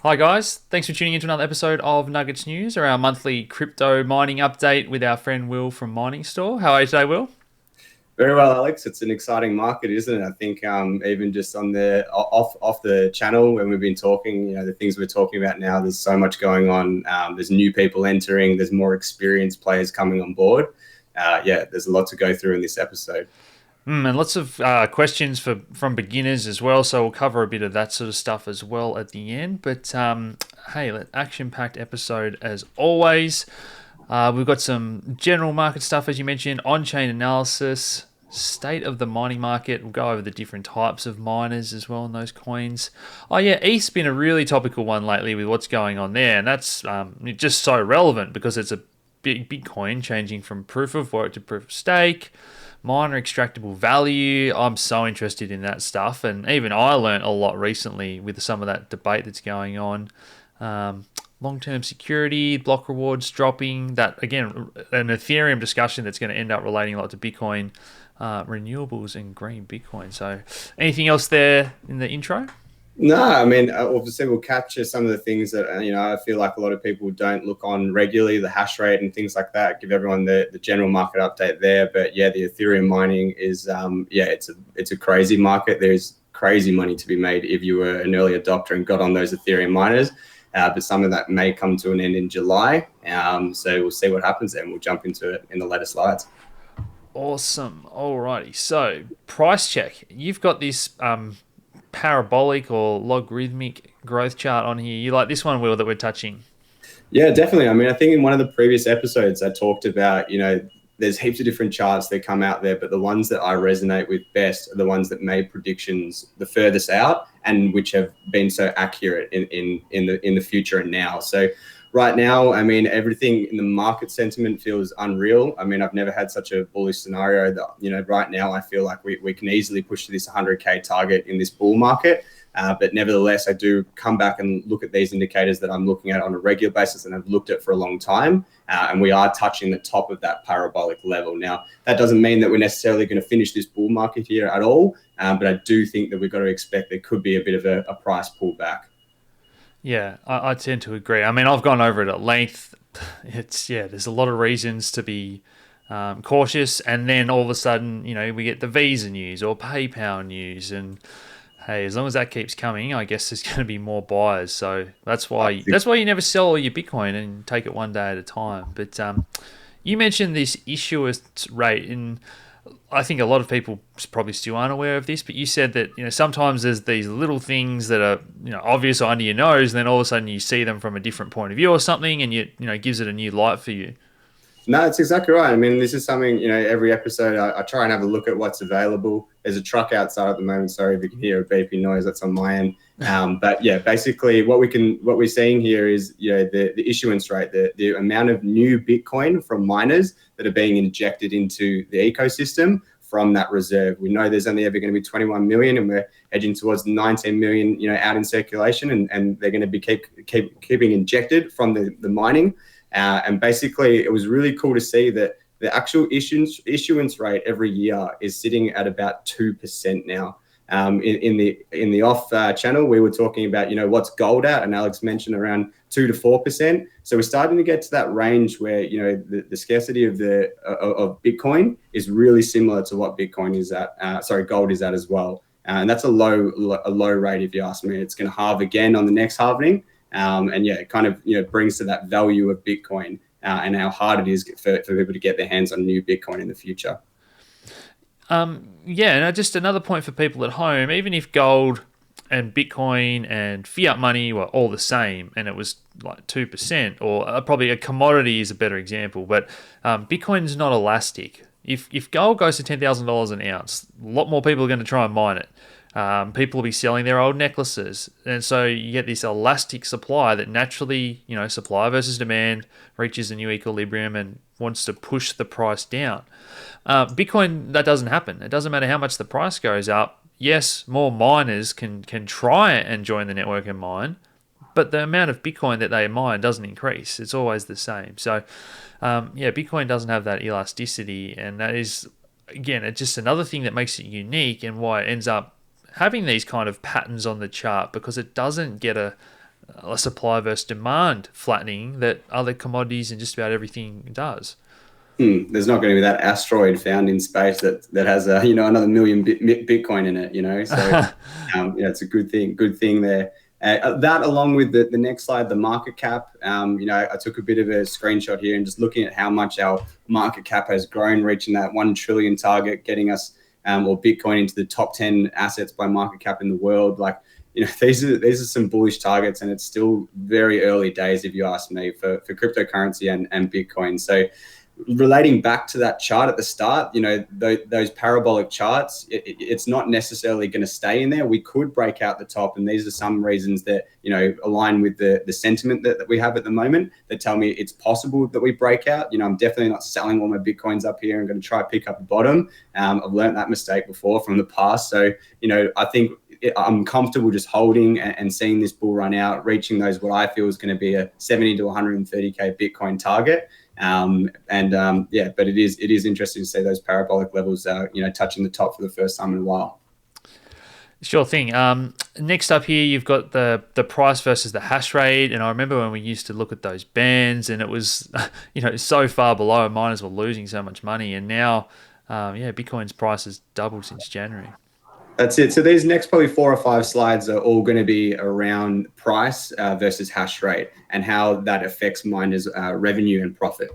Hi guys, thanks for tuning into another episode of Nuggets News, or our monthly crypto mining update with our friend Will from MiningStore. How are you today, Will? Very well, Alex. It's an exciting market, isn't it? I think even just on the off the channel when we've been talking, the things we're talking about now. There's so much going on. There's new people entering. There's more experienced players coming on board. There's a lot to go through in this episode. And lots of questions from beginners as well, so we'll cover a bit of that sort of stuff as well at the end. But hey, action-packed episode as always. We've got some general market stuff, as you mentioned, on-chain analysis, state of the mining market. We'll go over the different types of miners as well in those coins. Oh yeah, ETH's been a really topical one lately with what's going on there, and that's just so relevant because it's a big coin changing from proof of work to proof of stake. Miner extractable value. I'm so interested in that stuff, and even I learned a lot recently with some of that debate that's going on. Long-term security, block rewards dropping. That again, an Ethereum discussion that's going to end up relating a lot to Bitcoin, renewables, and green Bitcoin. So, anything else there in the intro? No, I mean, obviously we'll capture some of the things that, I feel like a lot of people don't look on regularly, the hash rate and things like that, give everyone the general market update there. But yeah, the Ethereum mining is, it's a crazy market. There's crazy money to be made if you were an early adopter and got on those Ethereum miners. But some of that may come to an end in July. So we'll see what happens and we'll jump into it in the later slides. Awesome. Alrighty. So, price check. You've got this parabolic or logarithmic growth chart on here. You like this one, Will, that we're touching? Yeah, definitely. I mean, I think in one of the previous episodes, I talked about, there's heaps of different charts that come out there, but the ones that I resonate with best are the ones that made predictions the furthest out and which have been so accurate in the future and now. So right now, I mean, everything in the market sentiment feels unreal. I mean, I've never had such a bullish scenario that, right now I feel like we can easily push to this 100K target in this bull market. But nevertheless, I do come back and look at these indicators that I'm looking at on a regular basis and I've looked at for a long time. And we are touching the top of that parabolic level. Now, that doesn't mean that we're necessarily going to finish this bull market here at all. But I do think that we've got to expect there could be a bit of a price pullback. Yeah, I tend to agree. I mean, I've gone over it at length. There's a lot of reasons to be cautious, and then all of a sudden, we get the Visa news or PayPal news, and hey, as long as that keeps coming, I guess there's going to be more buyers. So that's why you never sell all your Bitcoin and take it one day at a time. But you mentioned this issuance rate, and I think a lot of people probably still aren't aware of this. But you said that sometimes there's these little things that are obvious or under your nose, and then all of a sudden you see them from a different point of view or something, and it gives it a new light for you. No, it's exactly right. I mean, this is something, every episode I try and have a look at what's available. There's a truck outside at the moment. Sorry if you can hear a beeping noise, that's on my end. But yeah, basically what we're seeing here is, the issuance rate, the amount of new Bitcoin from miners that are being injected into the ecosystem from that reserve. We know there's only ever going to be 21 million and we're edging towards 19 million, out in circulation and they're going to be keeping injected from the mining. And basically, it was really cool to see that the actual issuance rate every year is sitting at about 2% now. In the off channel, we were talking about what's gold at, and Alex mentioned around 2 to 4%. So we're starting to get to that range where the scarcity of Bitcoin is really similar to what Bitcoin is at. Gold is at as well, and that's a low rate if you ask me. It's going to halve again on the next halving. And yeah, it kind of brings to that value of Bitcoin and how hard it is for people to get their hands on new Bitcoin in the future. And just another point for people at home, even if gold and Bitcoin and fiat money were all the same and it was like 2%, or probably a commodity is a better example, but Bitcoin's not elastic. If gold goes to $10,000 an ounce, a lot more people are going to try and mine it. People will be selling their old necklaces, and so you get this elastic supply that naturally, supply versus demand reaches a new equilibrium and wants to push the price down. Bitcoin, that doesn't happen. It doesn't matter how much the price goes up. Yes, more miners can try and join the network and mine, but the amount of Bitcoin that they mine doesn't increase. It's always the same. So, Bitcoin doesn't have that elasticity, and that is, again, it's just another thing that makes it unique and why it ends up having these kind of patterns on the chart, because it doesn't get a a supply versus demand flattening that other commodities and just about everything does. There's not going to be that asteroid found in space that has another million Bitcoin in it. So it's a good thing. Good thing there. That along with the next slide, the market cap. I took a bit of a screenshot here and just looking at how much our market cap has grown, reaching that 1 trillion target, getting us or Bitcoin into the top 10 assets by market cap in the world. Like, these are some bullish targets, and it's still very early days, if you ask me, for cryptocurrency and Bitcoin. So relating back to that chart at the start, those parabolic charts, it's not necessarily going to stay in there. We could break out the top, and these are some reasons that align with the sentiment that we have at the moment that tell me it's possible that we break out. I'm definitely not selling all my Bitcoins up here and going to try pick up a bottom. I've learned that mistake before from the past. So I think I'm comfortable just holding and seeing this bull run out, reaching those what I feel is going to be a 70 to 130k Bitcoin target. But it is interesting to see those parabolic levels, touching the top for the first time in a while. Sure thing. Next up here, you've got the price versus the hash rate, and I remember when we used to look at those bands, and it was so far below, miners were losing so much money, and now Bitcoin's price has doubled since January. That's it. So these next probably 4 or 5 slides are all going to be around price versus hash rate and how that affects miners' revenue and profit.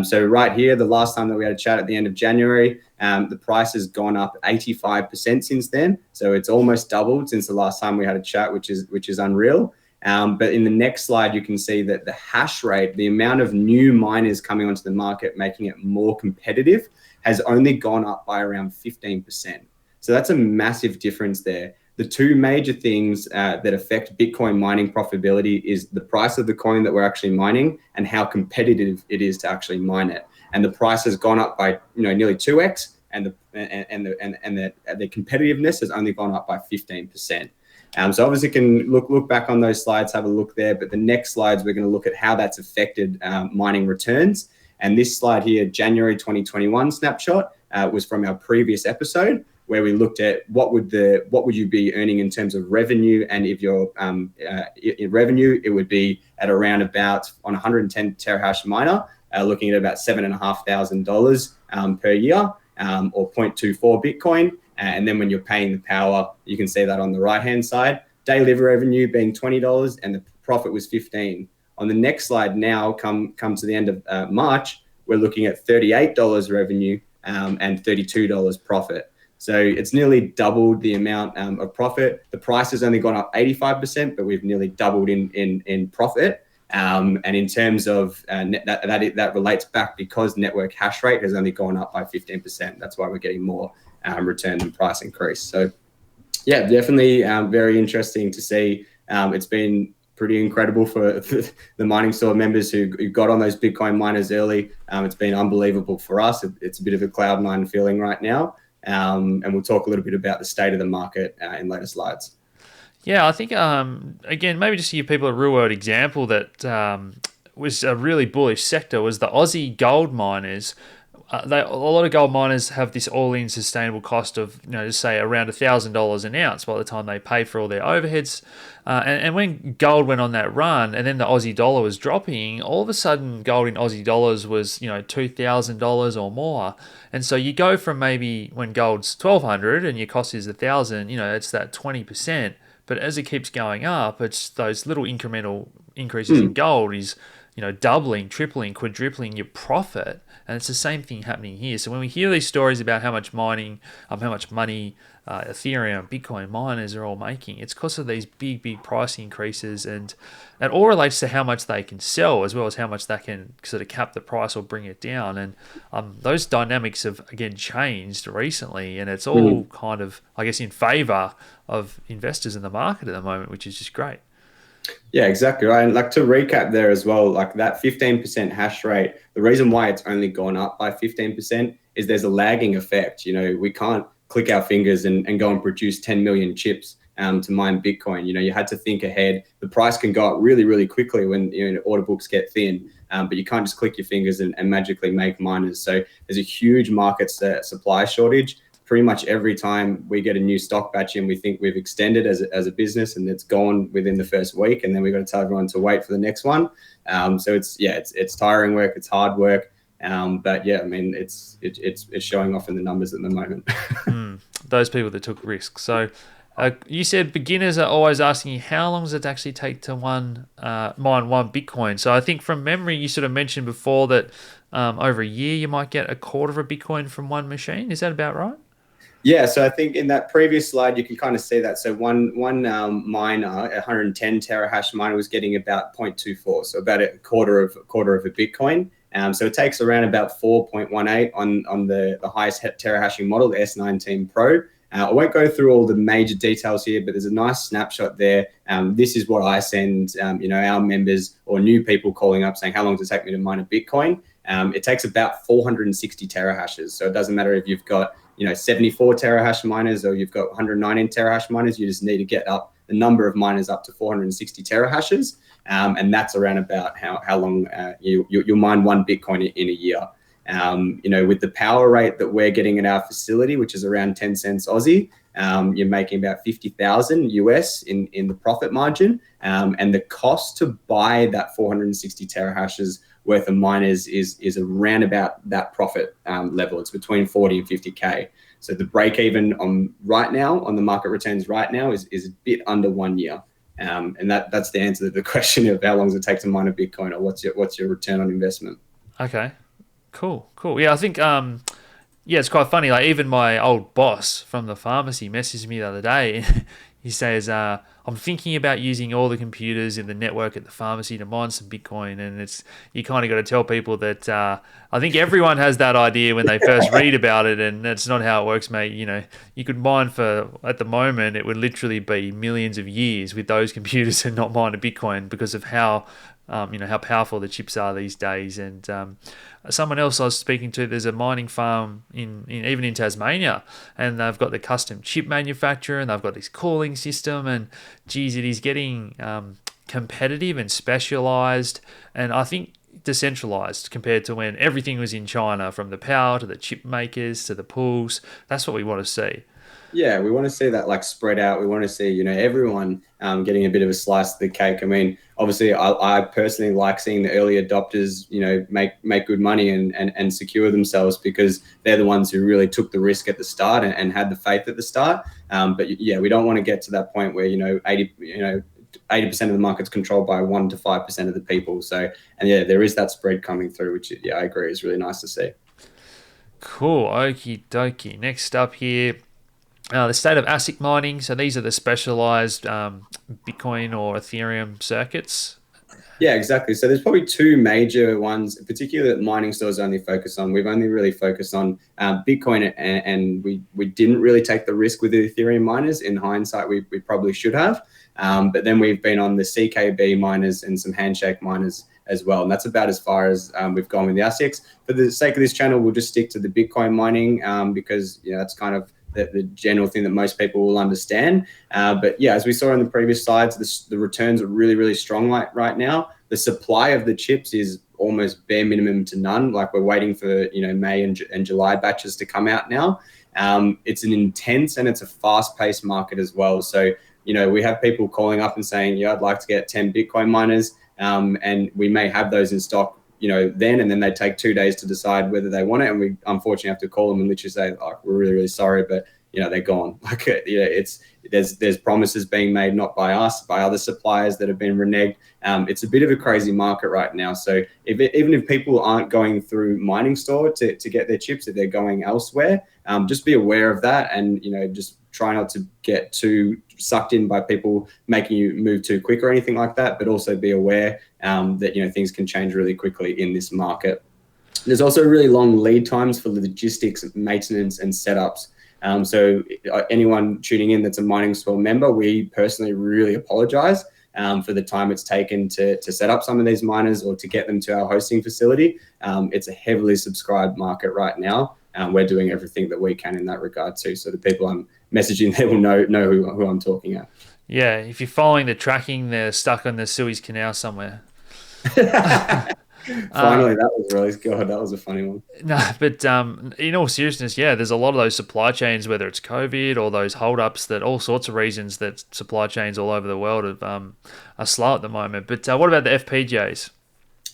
So right here, the last time that we had a chat at the end of January, the price has gone up 85% since then. So it's almost doubled since the last time we had a chat, which is unreal. But in the next slide, you can see that the hash rate, the amount of new miners coming onto the market, making it more competitive, has only gone up by around 15%. So that's a massive difference there. The two major things that affect Bitcoin mining profitability is the price of the coin that we're actually mining and how competitive it is to actually mine it. And the price has gone up by nearly 2x, and the competitiveness has only gone up by 15%. So obviously, can look back on those slides, have a look there. But the next slides, we're going to look at how that's affected mining returns. And this slide here, January 2021 snapshot, was from our previous episode, where we looked at what would you be earning in terms of revenue, and if your in revenue, it would be at around about on 110 terahash miner, looking at about $7,500 per year, or 0.24 Bitcoin. And then when you're paying the power, you can see that on the right hand side, daily revenue being $20, and the profit was $15. On the next slide now, come to the end of March, we're looking at $38 revenue and $32 profit. So it's nearly doubled the amount of profit. The price has only gone up 85%, but we've nearly doubled in profit. And in terms of that relates back because network hash rate has only gone up by 15%. That's why we're getting more return and price increase. So yeah, definitely very interesting to see. It's been pretty incredible for the MiningStore members who got on those Bitcoin miners early. It's been unbelievable for us. It's a bit of a cloud nine feeling right now. And we'll talk a little bit about the state of the market in later slides. Yeah, I think, again, maybe just to give people a real-world example that was a really bullish sector was the Aussie gold miners. A lot of gold miners have this all-in sustainable cost of, just say around $1,000 an ounce by the time they pay for all their overheads. And when gold went on that run, and then the Aussie dollar was dropping, all of a sudden gold in Aussie dollars was, $2,000 or more. And so you go from maybe when gold's $1,200 and your cost is $1,000, it's that 20%. But as it keeps going up, it's those little incremental increases in gold is, doubling, tripling, quadrupling your profit. And it's the same thing happening here. So when we hear these stories about how much money Ethereum, Bitcoin miners are all making, it's because of these big price increases, and it all relates to how much they can sell as well as how much they can sort of cap the price or bring it down. And those dynamics have, again, changed recently, and it's all kind of, I guess, in favor of investors in the market at the moment, which is just great. Yeah, exactly right. And like to recap there as well, like that 15% hash rate, the reason why it's only gone up by 15% is there's a lagging effect. We can't click our fingers and go and produce 10 million chips to mine Bitcoin. You had to think ahead. The price can go up really, really quickly when order books get thin, but you can't just click your fingers and magically make miners. So there's a huge market supply shortage. pretty much every time we get a new stock batch in, we think we've extended as a business and it's gone within the first week, and then we've got to tell everyone to wait for the next one. So it's tiring work, it's hard work. But yeah, I mean, it's showing off in the numbers at the moment. Those people that took risks. So you said beginners are always asking you, how long does it actually take to mine one Bitcoin? So I think from memory, you sort of mentioned before that over a year, you might get a quarter of a Bitcoin from one machine. Is that about right? Yeah, so I think in that previous slide, you can kind of see that. So one miner, 110 terahash miner, was getting about 0.24, so about a quarter of a Bitcoin. So it takes around about 4.18 on the highest terahashing model, the S19 Pro. I won't go through all the major details here, but there's a nice snapshot there. This is what I send, our members or new people calling up saying, how long does it take me to mine a Bitcoin? It takes about 460 terahashes. So it doesn't matter if you've got 74 terahash miners or you've got 119 terahash miners. You just need to get up the number of miners up to 460 terahashes, and that's around about how long you'll mine one Bitcoin in a year. With the power rate that we're getting at our facility, which is around 10 cents Aussie, you're making about 50,000 US in the profit margin, and the cost to buy that 460 terahashes worth of miners is around about that profit level. It's between 40 and 50K. So the break even on the market returns right now is a bit under 1 year. And that's the answer to the question of how long does it take to mine a Bitcoin, or what's your return on investment. Okay, cool. Yeah, I think it's quite funny. Like, even my old boss from the pharmacy messaged me the other day. He says, I'm thinking about using all the computers in the network at the pharmacy to mine some Bitcoin. And you kind of got to tell people that I think everyone has that idea when they first read about it, and that's not how it works, mate. You could mine at the moment, it would literally be millions of years with those computers and not mine a Bitcoin because of how powerful the chips are these days. And someone else I was speaking to, there's a mining farm even in Tasmania, and they've got the custom chip manufacturer, and they've got this cooling system, and geez, it is getting competitive and specialized, and I think decentralized compared to when everything was in China, from the power to the chip makers to the pools. That's what we want to see. Yeah, we want to see that spread out. We want to see, everyone getting a bit of a slice of the cake. I mean, obviously, I personally like seeing the early adopters, make good money and secure themselves, because they're the ones who really took the risk at the start and had the faith at the start. But yeah, we don't want to get to that point where 80% of the market's controlled by 1 to 5% of the people. So, and yeah, there is that spread coming through, which I agree is really nice to see. Cool. Okie dokie. Next up here. The state of ASIC mining. So these are the specialized Bitcoin or Ethereum circuits. Yeah, exactly. So there's probably two major ones, particularly that MiningStore is only focused on. We've only really focused on Bitcoin, and we didn't really take the risk with the Ethereum miners. In hindsight, we probably should have. But then we've been on the CKB miners and some handshake miners as well. And that's about as far as we've gone with the ASICs. For the sake of this channel, we'll just stick to the Bitcoin mining because that's kind of the general thing that most people will understand. But yeah, as we saw in the previous slides, the returns are really, really strong right now. The supply of the chips is almost bare minimum to none. Like, we're waiting for May and July batches to come out now. It's an intense and it's a fast-paced market as well. So we have people calling up and saying, I'd like to get 10 Bitcoin miners, and we may have those in stock then, and then they take 2 days to decide whether they want it, and we unfortunately have to call them and literally say, we're really, really sorry, but they're gone. There's promises being made, not by us, by other suppliers that have been reneged. It's a bit of a crazy market right now. So even if people aren't going through MiningStore to get their chips, if they're going elsewhere, just be aware of that, and just try not to get too sucked in by people making you move too quick or anything like that. But also be aware that things can change really quickly in this market. There's also really long lead times for logistics, maintenance, and setups. So anyone tuning in that's a MiningStore member, we personally really apologize for the time it's taken to set up some of these miners or to get them to our hosting facility. It's a heavily subscribed market right now. We're doing everything that we can in that regard too. So the people I'm messaging, they will know who I'm talking at. Yeah, if you're following the tracking, they're stuck on the Suez Canal somewhere. Finally, that was released. God, that was a funny one. No, but in all seriousness, yeah, there's a lot of those supply chains, whether it's COVID or those holdups, that all sorts of reasons that supply chains all over the world are slow at the moment. But what about the FPGAs?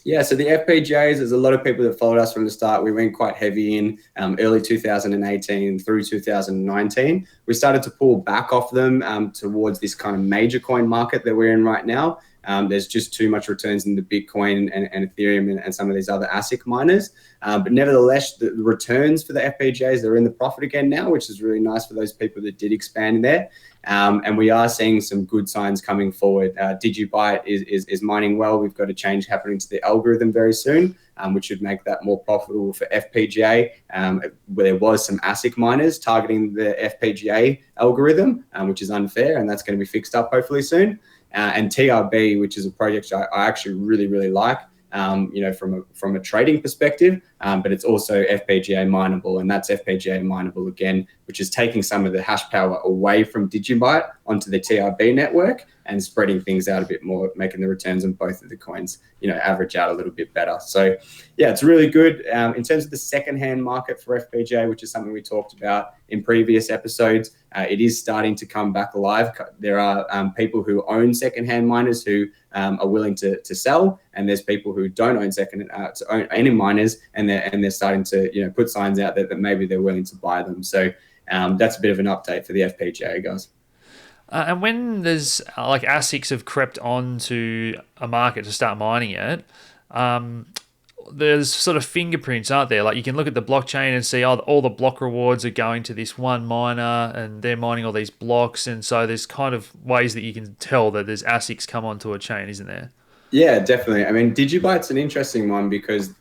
Yeah, so the FPGAs, there's a lot of people that followed us from the start. We went quite heavy in early 2018 through 2019. We started to pull back off them towards this kind of major coin market that we're in right now. There's just too much returns in the Bitcoin and Ethereum and some of these other ASIC miners. But nevertheless, the returns for the FPGAs, they're in the profit again now, which is really nice for those people that did expand there. And we are seeing some good signs coming forward. DigiByte is mining well. We've got a change happening to the algorithm very soon, which should make that more profitable for FPGA. Where there was some ASIC miners targeting the FPGA algorithm, which is unfair, and that's going to be fixed up hopefully soon. And TRB, which is a project I actually really like. From a trading perspective, but it's also FPGA mineable, and that's FPGA mineable again, which is taking some of the hash power away from Digibyte onto the TRB network and spreading things out a bit more, making the returns on both of the coins, average out a little bit better. So yeah, it's really good. In terms of the secondhand market for FPGA, which is something we talked about in previous episodes, it is starting to come back alive. There are people who own secondhand miners who are willing to sell, and there's people who don't own own any miners, and they're starting to put signs out there that maybe they're willing to buy them. So that's a bit of an update for the FPGA guys. And when there's like ASICs have crept onto a market to start mining it, there's sort of fingerprints, aren't there? Like you can look at the blockchain and see all the block rewards are going to this one miner, and they're mining all these blocks. And so there's kind of ways that you can tell that there's ASICs come onto a chain, isn't there? Yeah, definitely. I mean, Digibyte's an interesting one because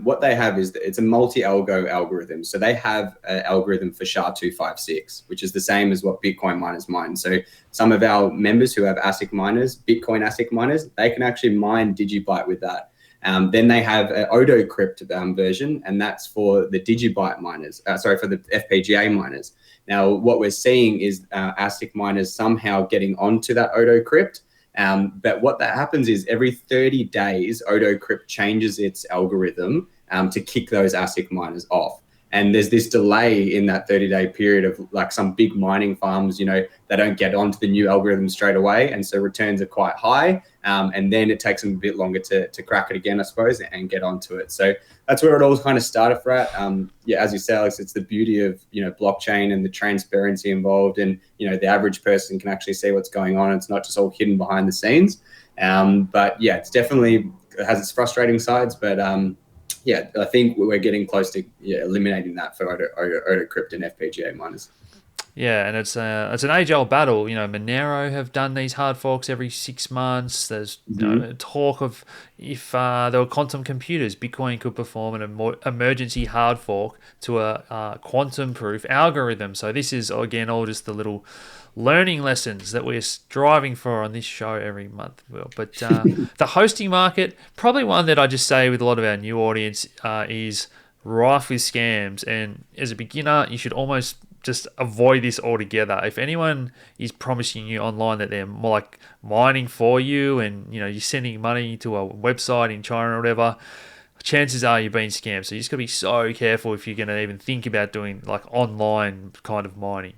what they have is that it's a multi-algo algorithm. So they have an algorithm for SHA-256, which is the same as what Bitcoin miners mine. So some of our members who have ASIC miners, Bitcoin ASIC miners, they can actually mine Digibyte with that. Then they have an AutoCrypt version, and that's for the Digibyte miners, for the FPGA miners. Now, what we're seeing is ASIC miners somehow getting onto that AutoCrypt. But what that happens is every 30 days, AutoCrypt changes its algorithm to kick those ASIC miners off. And there's this delay in that 30-day period of like some big mining farms, they don't get onto the new algorithm straight away. And so returns are quite high. And then it takes them a bit longer to crack it again, I suppose, and get onto it. So that's where it all kind of started for it. As you say, Alex, it's the beauty of, blockchain and the transparency involved. And, the average person can actually see what's going on. It's not just all hidden behind the scenes. But yeah, it has its frustrating sides, but I think we're getting close to eliminating that for AutoCrypt and FPGA miners. Yeah, and it's an age-old battle. Monero have done these hard forks every 6 months. There's talk of if there were quantum computers, Bitcoin could perform an emergency hard fork to a quantum-proof algorithm. So this is, again, all just the little learning lessons that we're striving for on this show every month, Will. But the hosting market, probably one that I just say with a lot of our new audience, is rife with scams. And as a beginner, you should almost just avoid this altogether. If anyone is promising you online that they're more like mining for you, and you're sending money to a website in China or whatever, chances are you're being scammed. So you just got to be so careful if you're going to even think about doing like online kind of mining.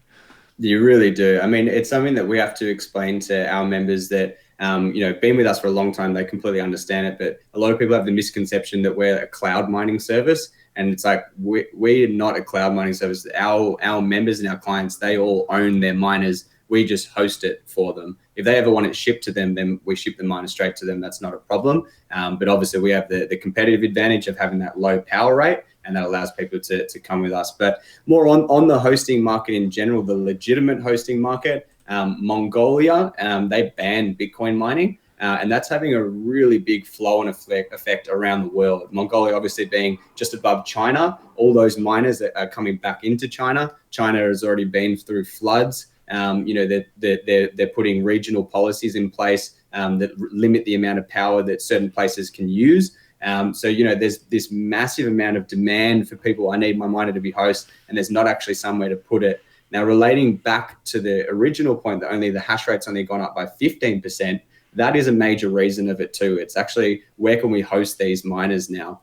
You really do. I mean, it's something that we have to explain to our members that, been with us for a long time, they completely understand it. But a lot of people have the misconception that we're a cloud mining service. And it's like, we're not a cloud mining service. Our members and our clients, they all own their miners. We just host it for them. If they ever want it shipped to them, then we ship the miner straight to them. That's not a problem. But obviously we have the competitive advantage of having that low power rate, and that allows people to come with us. But more on the hosting market in general, the legitimate hosting market, Mongolia, they banned Bitcoin mining. And that's having a really big flow-on effect around the world. Mongolia obviously being just above China. All those miners that are coming back into China. China has already been through floods. They're putting regional policies in place that limit the amount of power that certain places can use. So there's this massive amount of demand for people. I need my miner to be host, and there's not actually somewhere to put it. Now, relating back to the original point that only the hash rate's only gone up by 15%, that is a major reason of it too. It's actually, where can we host these miners now?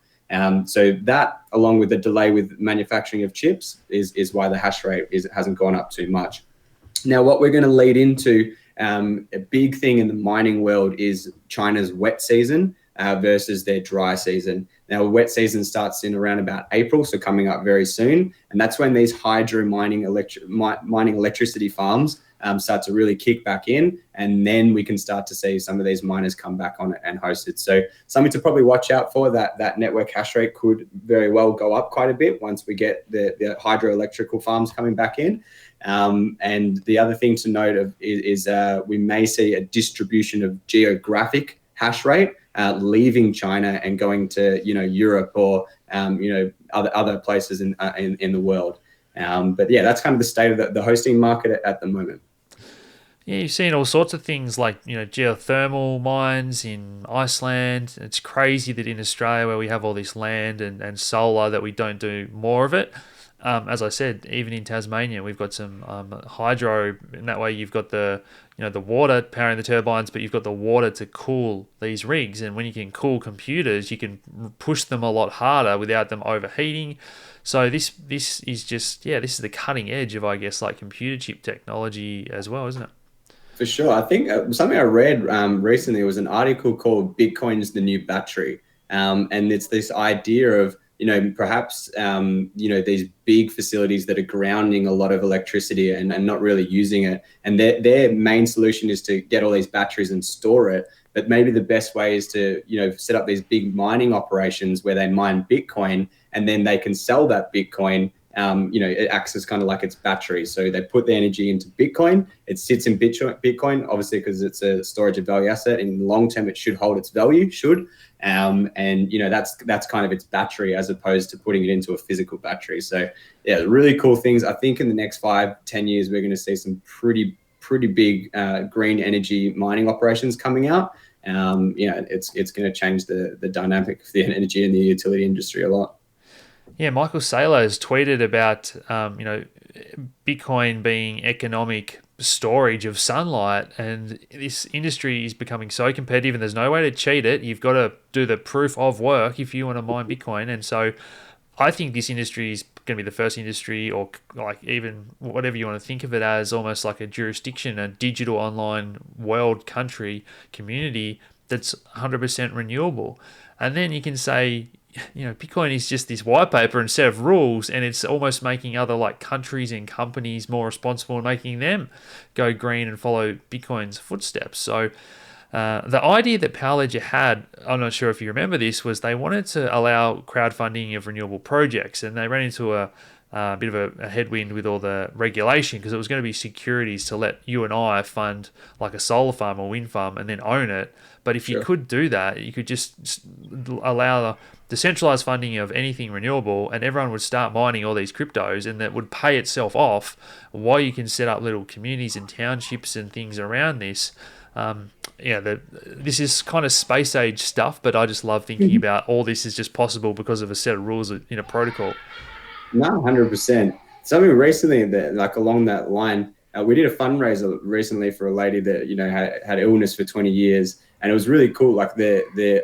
So that, along with the delay with manufacturing of chips, is why the hash rate hasn't gone up too much. Now, what we're going to lead into, a big thing in the mining world, is China's wet season versus their dry season. Now, wet season starts in around about April, so coming up very soon. And that's when these hydro mining electricity farms start to really kick back in. And then we can start to see some of these miners come back on it and host it. So something to probably watch out for, that network hash rate could very well go up quite a bit once we get the hydroelectrical farms coming back in. And the other thing to note is we may see a distribution of geographic hash rate leaving China and going to Europe or other places in the world. But yeah, that's kind of the state of the hosting market at the moment. Yeah, you've seen all sorts of things like geothermal mines in Iceland. It's crazy that in Australia, where we have all this land and solar, that we don't do more of it. As I said, even in Tasmania, we've got some hydro. In that way, you've got the water powering the turbines, but you've got the water to cool these rigs. And when you can cool computers, you can push them a lot harder without them overheating. So this is just this is the cutting edge of, I guess, like computer chip technology as well, isn't it? For sure. I think something I read recently was an article called "Bitcoin's the New Battery," and it's this idea of perhaps these big facilities that are grounding a lot of electricity and not really using it, and their main solution is to get all these batteries and store it. But maybe the best way is to set up these big mining operations where they mine Bitcoin, and then they can sell that Bitcoin. It acts as kind of like its battery. So they put the energy into Bitcoin. It sits in Bitcoin, obviously, because it's a storage of value asset. In the long term, it should hold its value, and that's kind of its battery, as opposed to putting it into a physical battery. So yeah, really cool things. I think in the next 5-10 years, we're going to see some pretty big green energy mining operations coming out. It's going to change the dynamic of the energy and the utility industry a lot. Yeah, Michael Saylor has tweeted about Bitcoin being economic storage of sunlight, and this industry is becoming so competitive, and there's no way to cheat it. You've got to do the proof of work if you want to mine Bitcoin, and so I think this industry is going to be the first industry, or like even whatever you want to think of it as, almost like a jurisdiction, a digital online world country community that's 100% renewable. And then you can say, Bitcoin is just this white paper and set of rules, and it's almost making other like countries and companies more responsible and making them go green and follow Bitcoin's footsteps. So the idea that Power Ledger had, I'm not sure if you remember this, was they wanted to allow crowdfunding of renewable projects, and they ran into a bit of a headwind with all the regulation, because it was going to be securities to let you and I fund like a solar farm or wind farm and then own it. But if you could do that, you could just allow the centralized funding of anything renewable, and everyone would start mining all these cryptos, and that would pay itself off while you can set up little communities and townships and things around this. This is kind of space age stuff, but I just love thinking about all this is just possible because of a set of rules in a protocol. No, 100%. Something recently that, like along that line, we did a fundraiser recently for a lady that had illness for 20 years, and it was really cool. Like the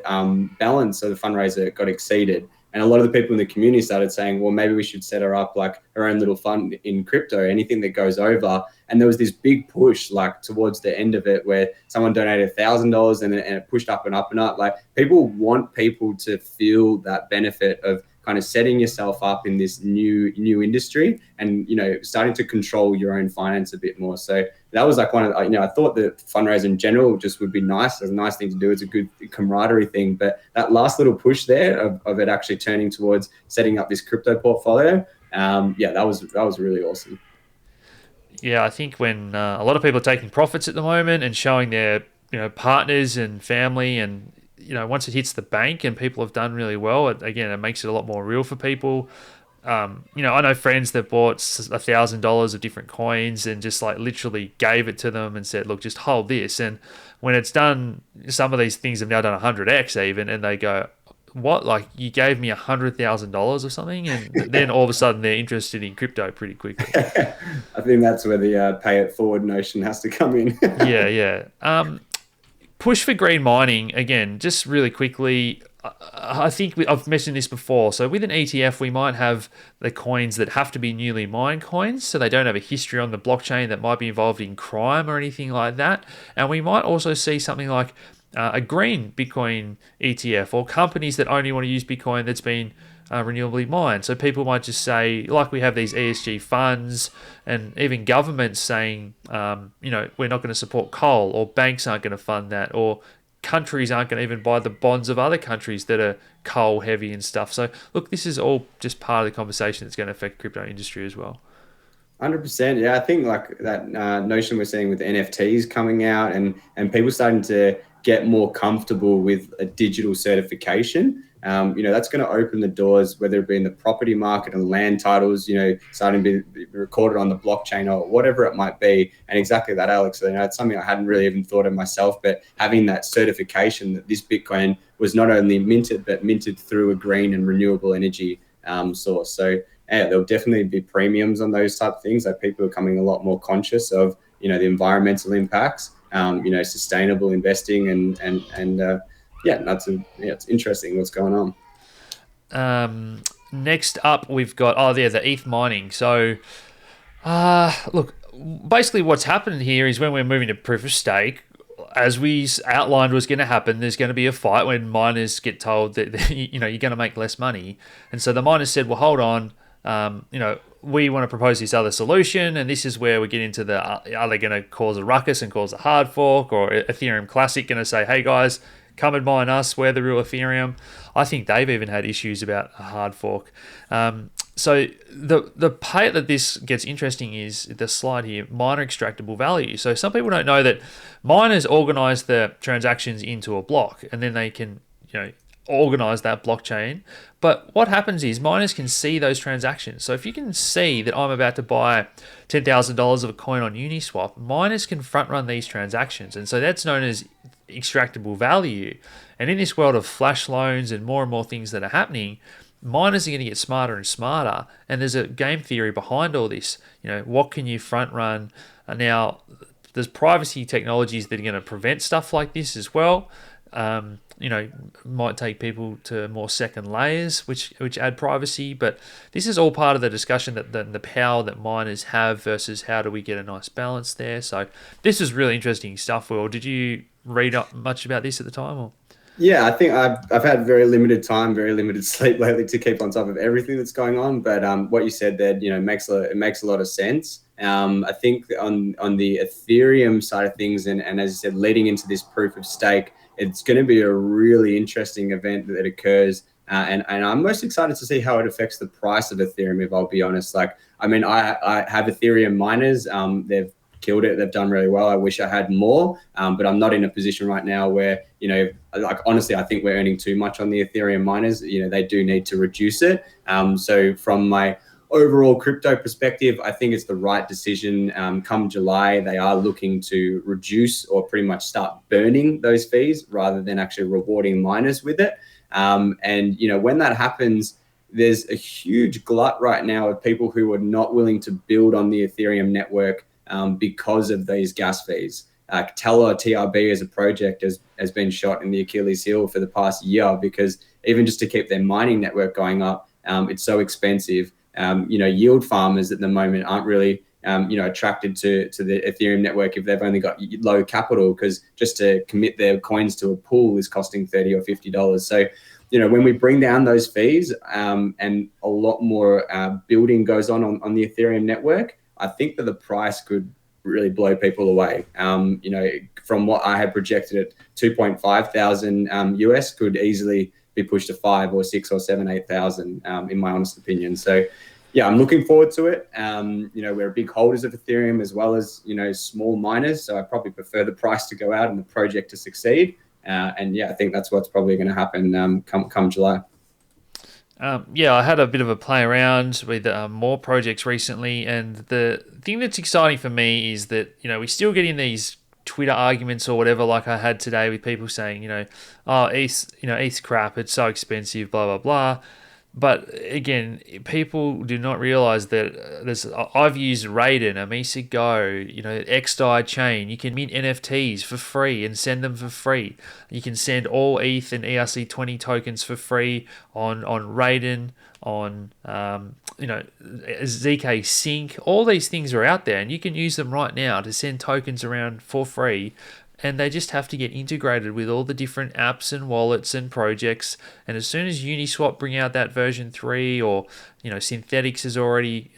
balance of the fundraiser got exceeded, and a lot of the people in the community started saying, well, maybe we should set her up like her own little fund in crypto, anything that goes over. And there was this big push like towards the end of it where someone donated $1,000 and it pushed up and up and up. Like people want people to feel that benefit of kind of setting yourself up in this new industry and starting to control your own finance a bit more. So that was like one of I thought the fundraiser in general just would be nice. It's a nice thing to do. It's a good camaraderie thing. But that last little push there of it actually turning towards setting up this crypto portfolio, that was really awesome. Yeah, I think when a lot of people are taking profits at the moment and showing their partners and family, and once it hits the bank and people have done really well, it makes it a lot more real for people. I know friends that bought $1,000 of different coins and just like literally gave it to them and said, look, just hold this. And when it's done, some of these things have now done 100x even, and they go, what? Like you gave me $100,000 or something? And then all of a sudden they're interested in crypto pretty quickly. I think that's where the pay it forward notion has to come in. Yeah. push for green mining, again, just really quickly, I think I've mentioned this before. So with an ETF, we might have the coins that have to be newly mined coins, so they don't have a history on the blockchain that might be involved in crime or anything like that. And we might also see something like a green Bitcoin ETF, or companies that only want to use Bitcoin that's been renewably mined. So people might just say, like we have these ESG funds, and even governments saying, we're not going to support coal, or banks aren't going to fund that, or countries aren't going to even buy the bonds of other countries that are coal heavy and stuff. So look, this is all just part of the conversation that's going to affect crypto industry as well. 100%. Yeah, I think like that notion we're seeing with NFTs coming out, and people starting to get more comfortable with a digital certification. That's going to open the doors, whether it be in the property market and land titles, starting to be recorded on the blockchain or whatever it might be. And exactly that, Alex. It's something I hadn't really even thought of myself, but having that certification that this Bitcoin was not only minted, but minted through a green and renewable energy source. So yeah, there'll definitely be premiums on those type of things. Like people are becoming a lot more conscious of, the environmental impacts, sustainable investing, it's interesting what's going on. Next up, we've got the ETH Mining. So, look, basically what's happened here is when we're moving to proof of stake, as we outlined was going to happen, there's going to be a fight when miners get told that you're going to make less money, and so the miners said, "Well, hold on, we want to propose this other solution," and this is where we get into the are they going to cause a ruckus and cause a hard fork, or Ethereum Classic going to say, "Hey guys, come and mine us, we're the real Ethereum"? I think they've even had issues about a hard fork. So the part that this gets interesting is the slide here, miner extractable value. So some people don't know that miners organize the transactions into a block, and then they can, organize that blockchain. But what happens is miners can see those transactions. So if you can see that I'm about to buy $10,000 of a coin on Uniswap, miners can front run these transactions. And so that's known as extractable value. And in this world of flash loans and more things that are happening, miners are going to get smarter and smarter. And there's a game theory behind all this. What can you front run? Now, there's privacy technologies that are going to prevent stuff like this as well. Might take people to more second layers, which add privacy. But this is all part of the discussion that the power that miners have versus how do we get a nice balance there. So this is really interesting stuff, Will. Did you read up much about this at the time? Or? Yeah, I think I've had very limited time, very limited sleep lately to keep on top of everything that's going on. But what you said there, it makes a lot of sense. I think on the Ethereum side of things, and as you said, leading into this proof of stake, it's going to be a really interesting event that occurs. And I'm most excited to see how it affects the price of Ethereum, if I'll be honest. I have Ethereum miners. They've killed it. They've done really well. I wish I had more, but I'm not in a position right now where, honestly, I think we're earning too much on the Ethereum miners. They do need to reduce it. So from my overall crypto perspective, I think it's the right decision. Come July, they are looking to reduce or pretty much start burning those fees rather than actually rewarding miners with it. When that happens, there's a huge glut right now of people who are not willing to build on the Ethereum network because of these gas fees. Teller TRB as a project has been shot in the Achilles heel for the past year because even just to keep their mining network going up, it's so expensive. Yield farmers at the moment aren't really, attracted to the Ethereum network if they've only got low capital, because just to commit their coins to a pool is costing $30 or $50. So, when we bring down those fees and a lot more building goes on the Ethereum network, I think that the price could really blow people away. From what I had projected at 2.5 thousand US could easily be pushed to 5 or 6 or 7, 8,000 in my honest opinion. So yeah, I'm looking forward to it. We're big holders of Ethereum as well as, small miners. So I probably prefer the price to go out and the project to succeed. I think that's what's probably going to happen come July. I had a bit of a play around with more projects recently, and the thing that's exciting for me is that we still get in these Twitter arguments or whatever, like I had today with people saying, ETH's crap, it's so expensive, blah blah blah. But again, people do not realize that I've used Raiden, Amisa Go, XDAI chain. You can mint NFTs for free and send them for free. You can send all ETH and ERC20 tokens for free on Raiden, on ZK Sync. All these things are out there, and you can use them right now to send tokens around for free, and they just have to get integrated with all the different apps and wallets and projects. And as soon as Uniswap bring out that version 3, or Synthetics is already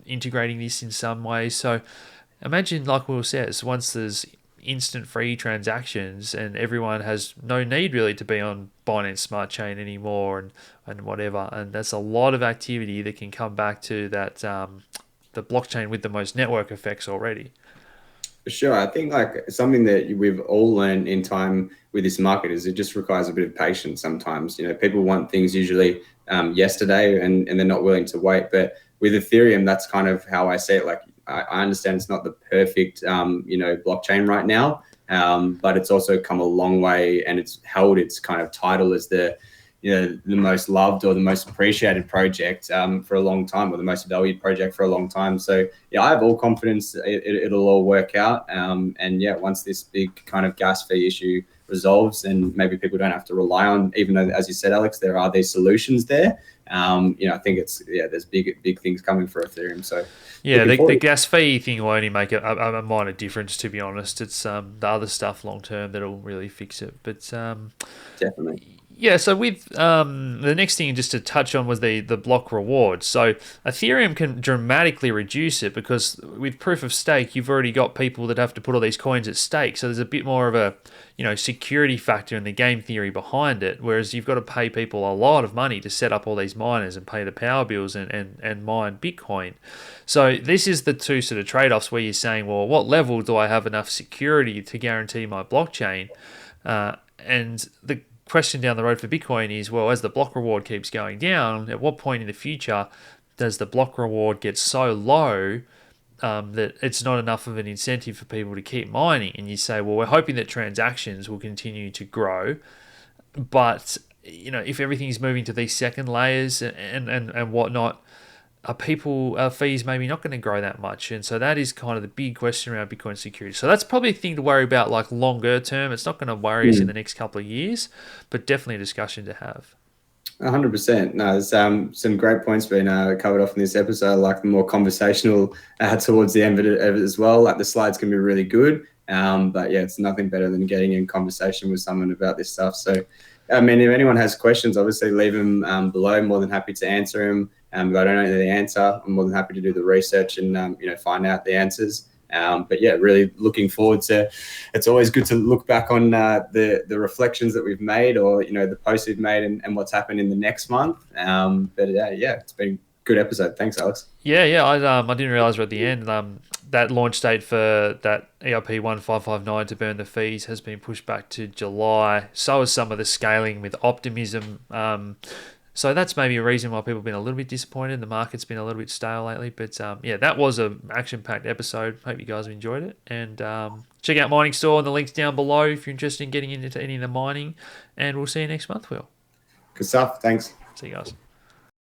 integrating this in some way. So imagine, like Will says, once there's instant free transactions and everyone has no need really to be on Binance Smart Chain anymore, and whatever, and that's a lot of activity that can come back to that the blockchain with the most network effects already. Sure. I think like something that we've all learned in time with this market is it just requires a bit of patience sometimes. People want things usually yesterday, and they're not willing to wait. But with Ethereum, that's kind of how I say it. Like, I understand it's not the perfect, blockchain right now, but it's also come a long way, and it's held its kind of title as the most loved or the most appreciated project for a long time, or the most valued project for a long time. So yeah, I have all confidence it'll all work out. And yeah, once this big kind of gas fee issue resolves, and maybe people don't have to rely on, even though, as you said, Alex, there are these solutions there. I think there's big things coming for Ethereum. So yeah, the gas fee thing will only make a minor difference, to be honest. It's the other stuff long term that'll really fix it. But definitely. yeah, so with the next thing just to touch on was the block reward. So Ethereum can dramatically reduce it, because with proof of stake, you've already got people that have to put all these coins at stake. So there's a bit more of a security factor in the game theory behind it. Whereas you've got to pay people a lot of money to set up all these miners and pay the power bills and mine Bitcoin. So this is the two sort of trade-offs where you're saying, well, what level do I have enough security to guarantee my blockchain? And the question down the road for Bitcoin is, well, as the block reward keeps going down, at what point in the future does the block reward get so low that it's not enough of an incentive for people to keep mining? And you say, well, we're hoping that transactions will continue to grow, but if everything's moving to these second layers and whatnot, are fees maybe not going to grow that much? And so that is kind of the big question around Bitcoin security. So that's probably a thing to worry about, like longer term. It's not going to worry us in the next couple of years, but definitely a discussion to have. 100%. No, there's some great points being covered off in this episode. I like the more conversational towards the end of it as well. Like, the slides can be really good, but yeah, it's nothing better than getting in conversation with someone about this stuff. So, I mean, if anyone has questions, obviously leave them below. More than happy to answer them. If I don't know the answer, I'm more than happy to do the research and find out the answers. But yeah, really looking forward to. It's always good to look back on the reflections that we've made, or the posts we've made, and what's happened in the next month. But yeah, it's been a good episode. Thanks, Alex. Yeah. I didn't realize we're at the end. That launch date for that EIP 1559 to burn the fees has been pushed back to July. So is some of the scaling with Optimism. So that's maybe a reason why people have been a little bit disappointed. The market's been a little bit stale lately. But yeah, that was an action-packed episode. Hope you guys have enjoyed it. And check out MiningStore and the links down below if you're interested in getting into any of the mining. And we'll see you next month, Will. Good stuff. Thanks. See you guys.